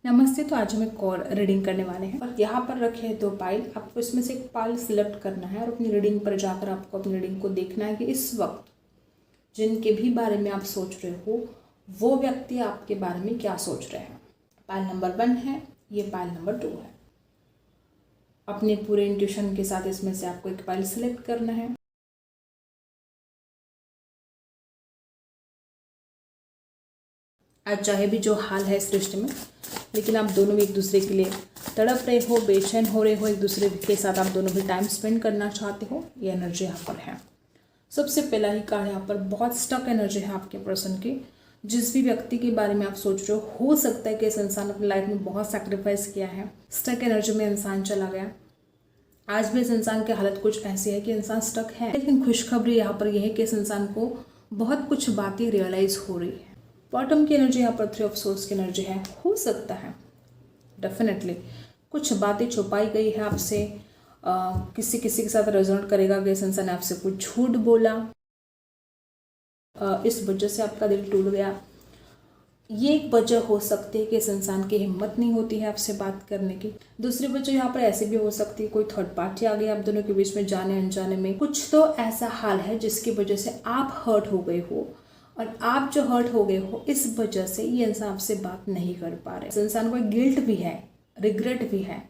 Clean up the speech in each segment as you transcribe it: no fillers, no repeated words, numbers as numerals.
नमस्ते। तो आज हम एक और रीडिंग करने वाले हैं और यहाँ पर रखे हैं 2 पाइल। आपको इसमें से एक पाइल सिलेक्ट करना है और अपनी रीडिंग पर जाकर आपको अपनी रीडिंग को देखना है कि इस वक्त जिनके भी बारे में आप सोच रहे हो वो व्यक्ति आपके बारे में क्या सोच रहे हैं। पाइल नंबर 1 है, ये पाइल नंबर 2 है। अपने पूरे इंट्यूशन के साथ इसमें से आपको एक पाइल सिलेक्ट करना है। आज चाहे भी जो हाल है इस रिश्ते में, लेकिन आप दोनों एक दूसरे के लिए तड़प रहे हो, बेचैन हो रहे हो, एक दूसरे के साथ आप दोनों भी टाइम स्पेंड करना चाहते हो, ये एनर्जी यहाँ पर है। सबसे पहला ही कार्ड यहाँ पर बहुत स्टक एनर्जी है आपके पर्सन की। जिस भी व्यक्ति के बारे में आप सोच रहे हो सकता है कि इस इंसान अपनी लाइफ में बहुत सैक्रिफाइस किया है, स्टक एनर्जी में इंसान चला गया। आज भी इस इंसान की हालत कुछ ऐसी है कि इंसान स्टक है, लेकिन खुशखबरी यहाँ पर यह है कि इस इंसान को बहुत कुछ बातें रियलाइज हो रही है। बॉटम की एनर्जी यहाँ पर 3 ऑफ सोर्स की एनर्जी है। हो सकता है डेफिनेटली कुछ बातें छुपाई गई है आपसे, किसी के साथ रेजोनेट करेगा कि इस इंसान ने आपसे कुछ झूठ बोला, इस वजह से आपका दिल टूट गया। ये एक वजह हो सकती है कि इस इंसान की हिम्मत नहीं होती है आपसे बात करने की। दूसरी वजह यहाँ पर ऐसे भी हो सकती है कोई थर्ड पार्टी आ गई आप दोनों के बीच में, जाने अनजाने में कुछ तो ऐसा हाल है जिसकी वजह से आप हर्ट हो गए हो, और आप जो हर्ट हो गए हो इस वजह से ये इंसान आपसे बात नहीं कर पा रहे। इस इंसान को गिल्ट भी है, रिग्रेट भी है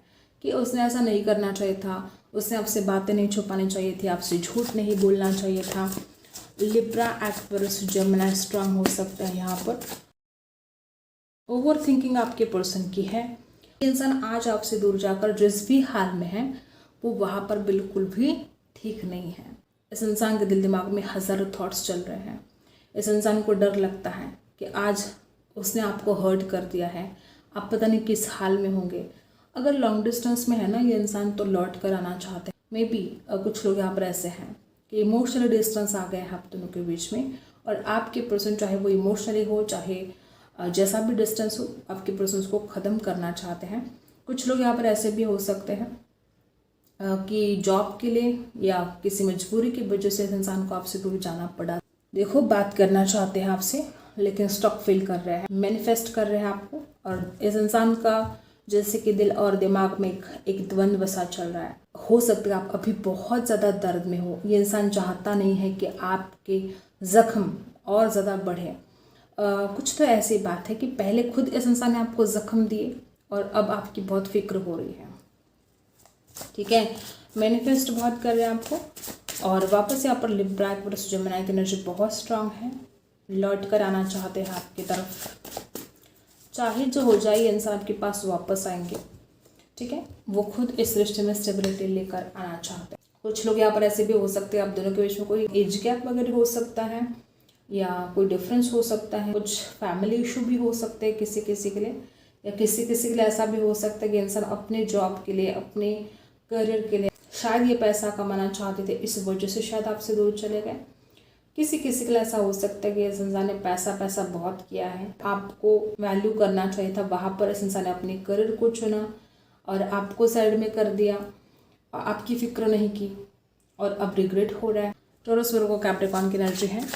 कि उसने ऐसा नहीं करना चाहिए था, उसने आपसे बातें नहीं छुपानी चाहिए थी, आपसे झूठ नहीं बोलना चाहिए था। लिब्रा, एक्वेरियस, जेमिनी स्ट्रांग हो सकता है यहाँ पर। ओवर थिंकिंग आपके पर्सन की है। इंसान आज आपसे दूर जाकर जिस भी हाल में है वो वहाँ पर बिल्कुल भी ठीक नहीं है। इस इंसान के दिल दिमाग में हज़ारों थॉट्स चल रहे हैं। इस इंसान को डर लगता है कि आज उसने आपको हर्ट कर दिया है, आप पता नहीं किस हाल में होंगे। अगर लॉन्ग डिस्टेंस में है ना ये इंसान तो लौट कर आना चाहते हैं। मे बी कुछ लोग यहाँ पर ऐसे हैं कि इमोशनल डिस्टेंस आ गया है आप दोनों के बीच में, और आपके पर्सन चाहे वो इमोशनली हो चाहे जैसा भी डिस्टेंस हो आपके पर्सन को ख़त्म करना चाहते हैं। कुछ लोग यहाँ पर ऐसे भी हो सकते हैं कि जॉब के लिए या किसी मजबूरी की वजह से इस इंसान को आपसे दूर जाना पड़ा। देखो बात करना चाहते हैं आपसे लेकिन स्टॉक फील कर रहे हैं, मैनिफेस्ट कर रहे हैं आपको, और इस इंसान का जैसे कि दिल और दिमाग में एक द्वंद्व सा चल रहा है। हो सकता है आप अभी बहुत ज़्यादा दर्द में हो। ये इंसान चाहता नहीं है कि आपके ज़ख्म और ज़्यादा बढ़े। कुछ तो ऐसी बात है कि पहले खुद इस इंसान ने आपको ज़ख्म दिए और अब आपकी बहुत फिक्र हो रही है। ठीक है, मैनिफेस्ट बहुत कर रहे हैं आपको। और वापस यहाँ पर लिब्रा, एक्वेरियस, जेमिनी की एनर्जी बहुत स्ट्रांग है। लौट कर आना चाहते हैं आपकी तरफ। चाहे जो हो जाए इंसान आपके पास वापस आएंगे। ठीक है, वो खुद इस रिश्ते में स्टेबिलिटी लेकर आना चाहते हैं। कुछ लोग यहाँ पर ऐसे भी हो सकते हैं आप दोनों के बीच में कोई एज गैप वगैरह हो सकता है या कोई डिफरेंस हो सकता है, कुछ फैमिली इशू भी हो सकते हैं किसी के लिए, या किसी के लिए ऐसा भी हो सकता है कि इंसान अपने जॉब के लिए, अपने करियर के लिए शायद ये पैसा कमाना चाहते थे, इस वजह से शायद आपसे दूर चले गए। किसी के लिए ऐसा हो सकता है कि इस इंसान ने पैसा बहुत किया है, आपको वैल्यू करना चाहिए था, वहाँ पर इस इंसान ने अपने करियर को चुना और आपको साइड में कर दिया, आपकी फिक्र नहीं की और अब रिग्रेट हो रहा है। टॉरस, वर्गो, कैप्रिकॉर्न की एनर्जी है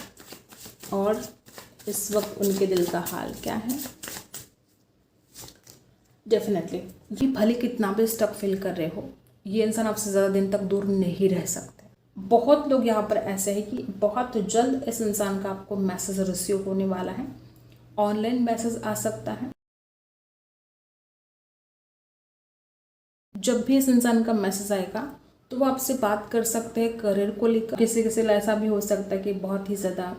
और इस वक्त उनके दिल का हाल क्या है। डेफिनेटली ये भले कितना भी स्टक फील कर रहे हो, ये इंसान आपसे ज़्यादा दिन तक दूर नहीं रह सकते। बहुत लोग यहाँ पर ऐसे हैं कि बहुत जल्द इस इंसान का आपको मैसेज रिसीव होने वाला है। ऑनलाइन मैसेज आ सकता है। जब भी इस इंसान का मैसेज आएगा तो वो आपसे बात कर सकते हैं करियर को लेकर। किसी ऐसा भी हो सकता है कि बहुत ही ज़्यादा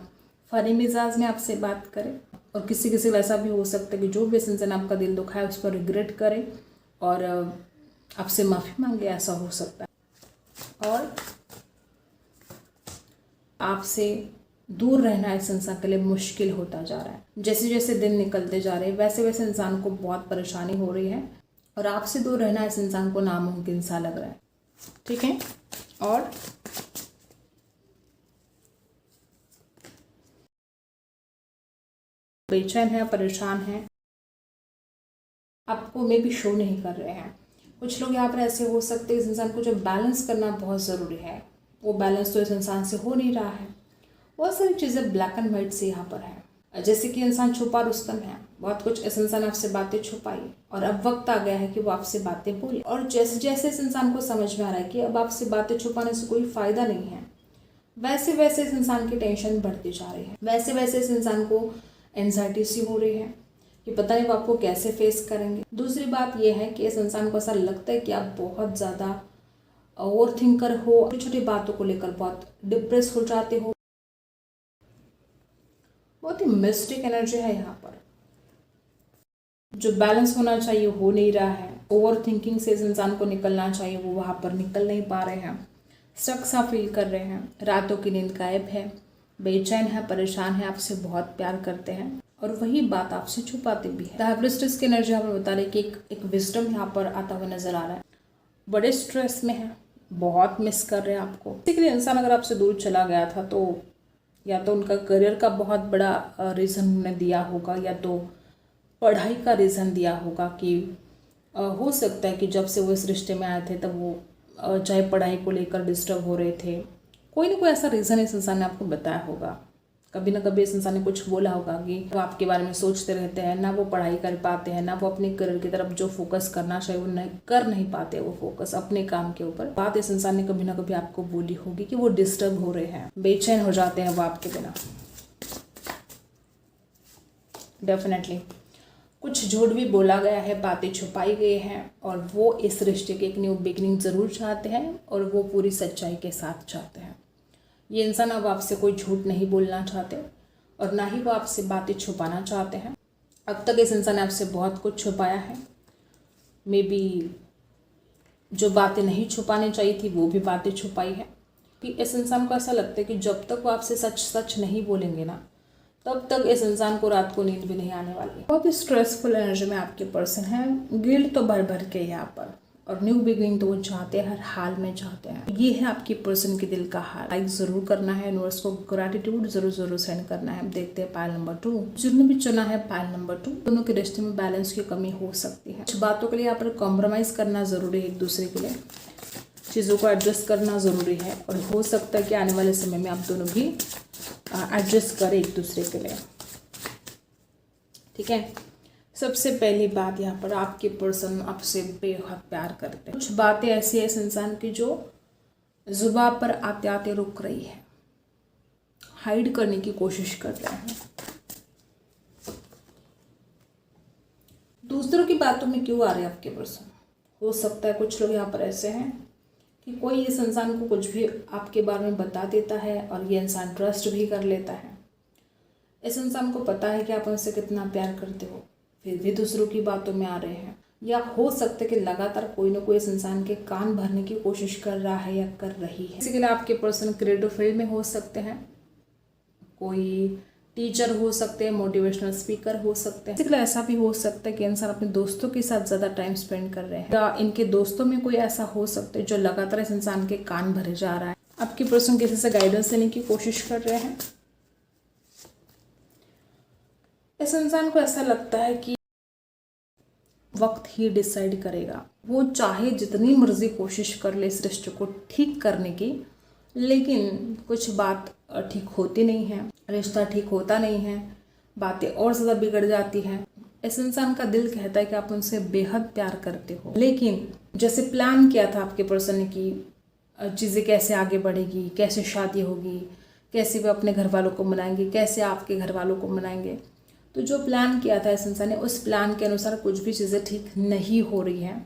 फनी मिजाज में आपसे बात करें, और किसी ऐसा भी हो सकता है कि जो भी इस इंसान आपका दिल दुखाए उस पर रिग्रेट करे और आपसे माफ़ी मांगे, ऐसा हो सकता है। और आपसे दूर रहना इस इंसान के लिए मुश्किल होता जा रहा है। जैसे जैसे दिन निकलते जा रहे हैं वैसे वैसे इंसान को बहुत परेशानी हो रही है और आपसे दूर रहना इस इंसान को नामुमकिन सा लग रहा है। ठीक है, और बेचैन है, परेशान है, आपको में भी शो नहीं कर रहे हैं। कुछ लोग यहाँ पर ऐसे हो सकते हैं इस इंसान को जो बैलेंस करना बहुत ज़रूरी है, वो बैलेंस तो इस इंसान से हो नहीं रहा है। बहुत सारी चीज़ें ब्लैक एंड वाइट से यहाँ पर है। जैसे कि इंसान छुपा रुस्तम है, बहुत कुछ इस इंसान ने आपसे बातें छुपाई और अब वक्त आ गया है कि वो आपसे बातें बोले। और जैसे जैसे इस इंसान को समझ में आ रहा है कि अब आपसे बातें छुपाने से कोई फायदा नहीं है, वैसे वैसे इस इंसान की टेंशन बढ़ती जा रही है, वैसे वैसे इस इंसान को एंजाइटी सी हो रही है कि पता नहीं वो आपको कैसे फेस करेंगे। दूसरी बात यह है कि इस इंसान को ऐसा लगता है कि आप बहुत ज़्यादा ओवर थिंकर हो, छोटी छोटी बातों को लेकर बहुत डिप्रेस हो जाते हो। बहुत ही मिस्टिक एनर्जी है यहाँ पर। जो बैलेंस होना चाहिए हो नहीं रहा है, ओवर थिंकिंग से इस इंसान को निकलना चाहिए वो वहाँ पर निकल नहीं पा रहे हैं, स्ट्रक सा फील कर रहे हैं, रातों की नींद गायब है, बेचैन है, परेशान है, आपसे बहुत प्यार करते हैं और वही बात आपसे छुपाते भी है। द हाई प्रीस्टेस की एनर्जी हमें बता रही है कि एक विजडम यहाँ पर आता हुआ नजर आ रहा है। बड़े स्ट्रेस में है, बहुत मिस कर रहे हैं आपको। बेसिकली इंसान अगर आपसे दूर चला गया था तो या तो उनका करियर का बहुत बड़ा रीज़न उन्होंने दिया होगा या तो पढ़ाई का रीज़न दिया होगा कि हो सकता है कि जब से वो इस रिश्ते में आए थे तब वो चाहे पढ़ाई को लेकर डिस्टर्ब हो रहे थे। कोई ना कोई ऐसा रीज़न इस इंसान ने आपको बताया होगा, कभी ना कभी इस इंसान ने कुछ बोला होगा कि वो आपके बारे में सोचते रहते हैं, ना वो पढ़ाई कर पाते हैं, ना वो अपने करियर की तरफ जो फोकस करना चाहिए वो नहीं कर नहीं पाते, वो फोकस अपने काम के ऊपर। बात इस इंसान ने कभी ना कभी आपको बोली होगी कि वो डिस्टर्ब हो रहे हैं, बेचैन हो जाते हैं वो आपके बिना। डेफिनेटली कुछ झूठ भी बोला गया है, बातें छुपाई गई हैं और वो इस रिश्ते की एक न्यू बिगनिंग ज़रूर चाहते हैं और वो पूरी सच्चाई के साथ चाहते हैं। ये इंसान अब आपसे कोई झूठ नहीं बोलना चाहते और ना ही वो आपसे बातें छुपाना चाहते हैं। अब तक इस इंसान ने आपसे बहुत कुछ छुपाया है, मे बी जो बातें नहीं छुपानी चाहिए थी वो भी बातें छुपाई है। कि इस इंसान को ऐसा लगता है कि जब तक वो आपसे सच सच नहीं बोलेंगे ना तब तक इस इंसान को रात को नींद भी नहीं आने वाली है। बहुत ही स्ट्रेसफुल एनर्जी में आपके पर्सन है, गिल्ट तो भर भर के यहाँ पर, और न्यू बिगिनिंग तो वो चाहते हैं, हर हाल में चाहते हैं। ये है आपकी पर्सन के दिल का हाल। लाइक जरूर करना है, यूनिवर्स को ग्रैटिट्यूड जरूर सेंड करना है। देखते हैं पायल नंबर 2, जिन्होंने भी चुना है पायल नंबर 2। दोनों के रिश्ते में बैलेंस की कमी हो सकती है, कुछ बातों के लिए यहाँ पर कॉम्प्रोमाइज करना जरूरी है, एक दूसरे के लिए चीज़ों को एडजस्ट करना ज़रूरी है और हो सकता है कि आने वाले समय में आप दोनों भी एडजस्ट करें एक दूसरे के लिए। ठीक है, सबसे पहली बात यहाँ पर आपके पर्सन आपसे बेहद प्यार करते हैं। कुछ बातें ऐसी है इस इंसान की जो जुबान पर आते आते रुक रही है, हाइड करने की कोशिश कर रहे हैं। दूसरों की बातों में क्यों आ रहे हैं आपके पर्सन? हो सकता है कुछ लोग यहाँ पर ऐसे हैं कि कोई इस इंसान को कुछ भी आपके बारे में बता देता है और ये इंसान ट्रस्ट भी कर लेता है। इस इंसान को पता है कि आप उनसे कितना प्यार करते हो, फिर भी दूसरों की बातों में आ रहे हैं। या हो सकता है कि लगातार कोई ना कोई इस इंसान के कान भरने की कोशिश कर रहा है या कर रही है। इसी के लिए आपके पर्सन क्रिएटिव फील्ड में हो सकते हैं, कोई टीचर हो सकते हैं, मोटिवेशनल स्पीकर हो सकते हैं। इसलिए ऐसा भी हो सकता है कि इंसान अपने दोस्तों के साथ ज़्यादा टाइम स्पेंड कर रहे हैं या इनके दोस्तों में कोई ऐसा हो सकता है जो लगातार इस इंसान के कान भरे जा रहा है। आपके पर्सन किसी से गाइडेंस लेने की कोशिश कर रहे हैं। इस इंसान को ऐसा लगता है कि वक्त ही डिसाइड करेगा। वो चाहे जितनी मर्जी कोशिश कर ले इस रिश्ते को ठीक करने की, लेकिन कुछ बात ठीक होती नहीं है, रिश्ता ठीक होता नहीं है, बातें और ज़्यादा बिगड़ जाती हैं। इस इंसान का दिल कहता है कि आप उनसे बेहद प्यार करते हो, लेकिन जैसे प्लान किया था आपके पर्सन ने कि चीज़ें कैसे आगे बढ़ेगी, कैसे शादी होगी, कैसे वे अपने घर वालों को मनाएंगे, कैसे आपके घर वालों को मनाएंगे, तो जो प्लान किया था इस इंसान ने, उस प्लान के अनुसार कुछ भी चीज़ें ठीक नहीं हो रही हैं।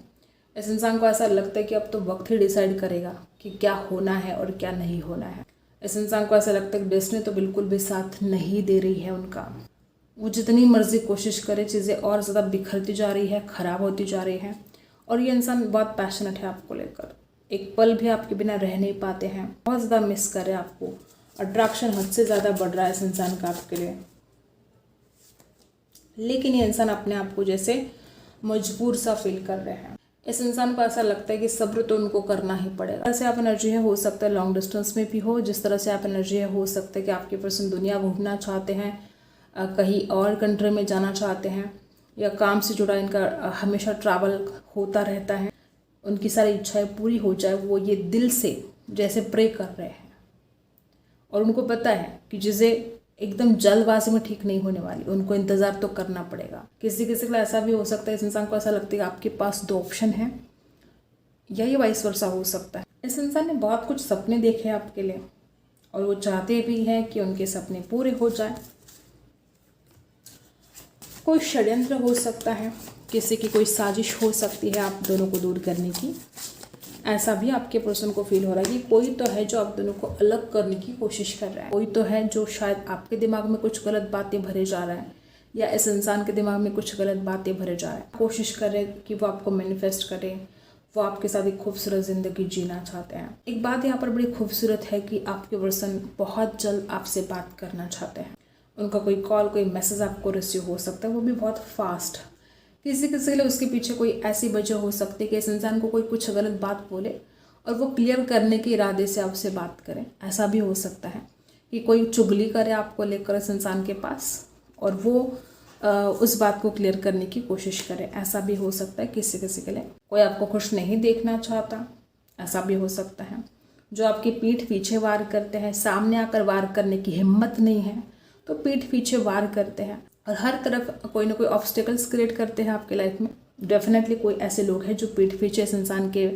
इस इंसान को ऐसा लगता है कि अब तो वक्त ही डिसाइड करेगा कि क्या होना है और क्या नहीं होना है। इस इंसान को ऐसा लगता है कि डेस्टिनी तो बिल्कुल भी साथ नहीं दे रही है उनका। वो जितनी मर्जी कोशिश करे, चीज़ें और ज़्यादा बिखरती जा रही है, ख़राब होती जा रही है। और ये इंसान बहुत पैशनेट है आपको लेकर, एक पल भी आपके बिना रह नहीं पाते हैं, बहुत ज़्यादा मिस कर रहे हैं आपको। अट्रैक्शन हद से ज़्यादा बढ़ रहा है इस इंसान का आपके लिए, लेकिन ये इंसान अपने आप को जैसे मजबूर सा फील कर रहे हैं। इस इंसान को ऐसा लगता है कि सब्र तो उनको करना ही पड़ेगा। जैसे आप एनर्जी है, हो सकता है लॉन्ग डिस्टेंस में भी हो, जिस तरह से आप एनर्जी है, हो सकता है कि आपके पर्सन दुनिया घूमना चाहते हैं, कहीं और कंट्री में जाना चाहते हैं, या काम से जुड़ा इनका हमेशा ट्रैवल होता रहता है। उनकी सारी इच्छाएं पूरी हो जाए, वो ये दिल से जैसे प्रे कर रहे हैं और उनको पता है कि चीज़ें एकदम जल्दबाजी में ठीक नहीं होने वाली, उनको इंतज़ार तो करना पड़ेगा। किसी किसी को ऐसा भी हो सकता है, इस इंसान को ऐसा लगता है कि आपके पास 2 ऑप्शन हैं, या ये वाइस वर्सा हो सकता है। इस इंसान ने बहुत कुछ सपने देखे हैं आपके लिए और वो चाहते भी हैं कि उनके सपने पूरे हो जाए। कोई षड्यंत्र हो सकता है, किसी की कोई साजिश हो सकती है आप दोनों को दूर करने की। ऐसा भी आपके पर्सन को फील हो रहा है कि कोई तो है जो आप दोनों को अलग करने की कोशिश कर रहा है, कोई तो है जो शायद आपके दिमाग में कुछ गलत बातें भरे जा रहा है या इस इंसान के दिमाग में कुछ गलत बातें भरे जा रहे हैं। कोशिश करे कि वो आपको मैनिफेस्ट करे, वो आपके साथ एक खूबसूरत ज़िंदगी जीना चाहते हैं। एक बात यहाँ पर बड़ी खूबसूरत है कि आपके पर्सन बहुत जल्द आपसे बात करना चाहते हैं। उनका कोई कॉल, कोई मैसेज आपको रिसीव हो सकता है, वो भी बहुत फास्ट। किसी किसी के लिए उसके पीछे कोई ऐसी वजह हो सकती है कि इस इंसान को कोई कुछ गलत बात बोले और वो क्लियर करने के इरादे से आपसे बात करें। ऐसा भी हो सकता है कि कोई चुगली करे आपको लेकर इस इंसान के पास और वो उस बात को क्लियर करने की कोशिश करे। ऐसा भी हो सकता है किसी किसी के लिए। कोई आपको खुश नहीं देखना चाहता, ऐसा भी हो सकता है। जो आपकी पीठ पीछे वार करते हैं, सामने आकर वार करने की हिम्मत नहीं है तो पीठ पीछे वार करते हैं और हर तरफ कोई ना कोई ऑब्स्टेकल्स क्रिएट करते हैं आपके लाइफ में। डेफिनेटली कोई ऐसे लोग हैं जो पीठ पीछे इस इंसान के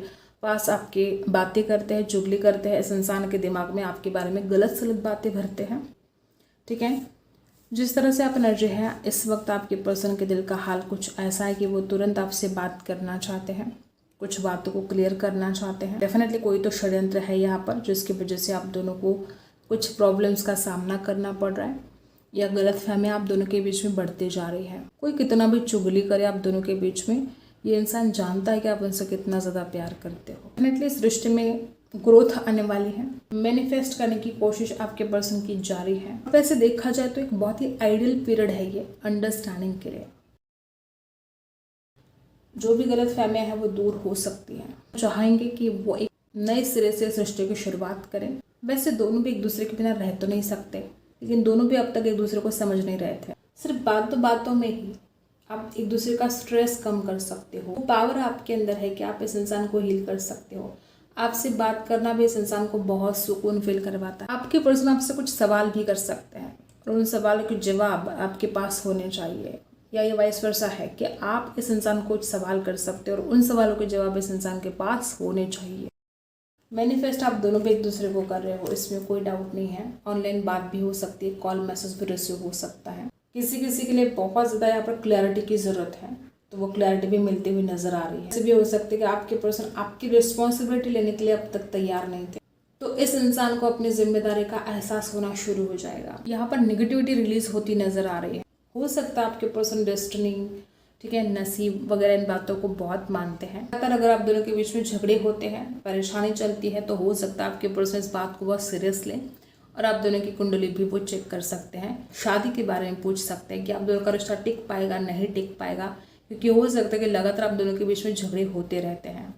पास आपके बातें करते हैं, चुगली करते हैं, इस इंसान के दिमाग में आपके बारे में गलत सलत बातें भरते हैं। ठीक है, जिस तरह से आप एनर्जी है इस वक्त आपके पर्सन के दिल का हाल कुछ ऐसा है कि वो तुरंत आपसे बात करना चाहते हैं, कुछ बातों को क्लियर करना चाहते हैं। डेफिनेटली कोई तो षड्यंत्र है यहाँ पर जिसकी वजह से आप दोनों को कुछ प्रॉब्लम्स का सामना करना पड़ रहा है या गलतफहमी आप दोनों के बीच में बढ़ते जा रही है। कोई कितना भी चुगली करे आप दोनों के बीच में, ये इंसान जानता है कि आप उनसे कितना ज़्यादा प्यार करते हो। डेफिनेटली इस रिश्ते में ग्रोथ आने वाली है, मैनिफेस्ट करने की कोशिश आपके पर्सन की जारी है। वैसे देखा जाए तो एक बहुत ही आइडियल पीरियड है ये अंडरस्टैंडिंग के लिए। जो भी गलतफहमियां हैं वो दूर हो सकती हैं। चाहेंगे कि वो एक नए सिरे से इस रिश्ते की शुरुआत करें। वैसे दोनों भी एक दूसरे के बिना रह तो नहीं सकते, लेकिन दोनों भी अब तक एक दूसरे को समझ नहीं रहे थे। सिर्फ बातों में ही आप एक दूसरे का स्ट्रेस कम कर सकते हो। पावर आपके अंदर है कि आप इस इंसान को हील कर सकते हो। आपसे बात करना भी इस इंसान को बहुत सुकून फील करवाता है। आपके पर्सन आपसे कुछ सवाल भी कर सकते हैं और उन सवालों के जवाब आपके पास होने चाहिए, या ये वाइस वर्सा है कि आप इस इंसान को कुछ सवाल कर सकते हो और उन सवालों के जवाब इस इंसान के पास होने चाहिए। मैनिफेस्ट आप दोनों भी एक दूसरे को कर रहे हो, इसमें कोई डाउट नहीं है। ऑनलाइन बात भी हो सकती है, कॉल मैसेज भी रिसीव हो सकता है। किसी किसी के लिए बहुत ज़्यादा यहाँ पर क्लैरिटी की ज़रूरत है, तो वो क्लैरिटी भी मिलती हुई नजर आ रही है। ऐसे भी हो सकता है कि आपके पर्सन आपकी रिस्पॉन्सिबिलिटी लेने के लिए अब तक तैयार नहीं थे, तो इस इंसान को अपनी जिम्मेदारी का एहसास होना शुरू हो जाएगा। यहाँ पर निगेटिविटी रिलीज होती नजर आ रही है। हो सकता है आपके पर्सन डेस्टिनी, ठीक है, नसीब वगैरह इन बातों को बहुत मानते हैं। अगर आप दोनों के बीच में झगड़े होते हैं, परेशानी चलती है, तो हो सकता है आपके पर्सन इस बात को बहुत सीरियस लें और आप दोनों की कुंडली भी वो चेक कर सकते हैं। शादी के बारे में पूछ सकते हैं कि आप दोनों का रिश्ता टिक पाएगा नहीं टिक पाएगा, क्योंकि हो सकता है कि लगातार आप दोनों के बीच में झगड़े होते रहते हैं।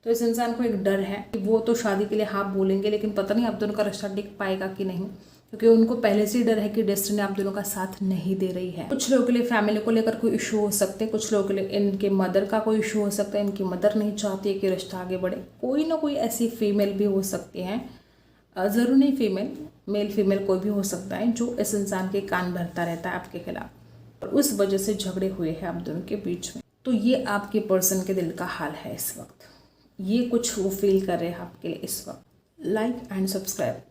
तो इस इंसान को एक डर है कि वो तो शादी के लिए हाँ बोलेंगे, लेकिन पता नहीं आप दोनों का रिश्ता टिक पाएगा कि नहीं, क्योंकि उनको पहले से ही डर है कि डेस्टिनी आप दोनों का साथ नहीं दे रही है। कुछ लोगों के लिए फैमिली को लेकर कोई इशू हो सकते हैं, कुछ लोगों के लिए इनके मदर का कोई इशू हो सकता है, इनकी मदर नहीं चाहती है कि रिश्ता आगे बढ़े। कोई ना कोई ऐसी फीमेल भी हो सकती है, ज़रूर नहीं फीमेल, मेल फीमेल कोई भी हो सकता है, जो इस इंसान के कान भरता रहता है आपके खिलाफ और उस वजह से झगड़े हुए हैं आप दोनों के बीच में। तो ये आपके पर्सन के दिल का हाल है इस वक्त, ये कुछ वो फील कर रहे हैं आपके लिए इस वक्त। Like and subscribe.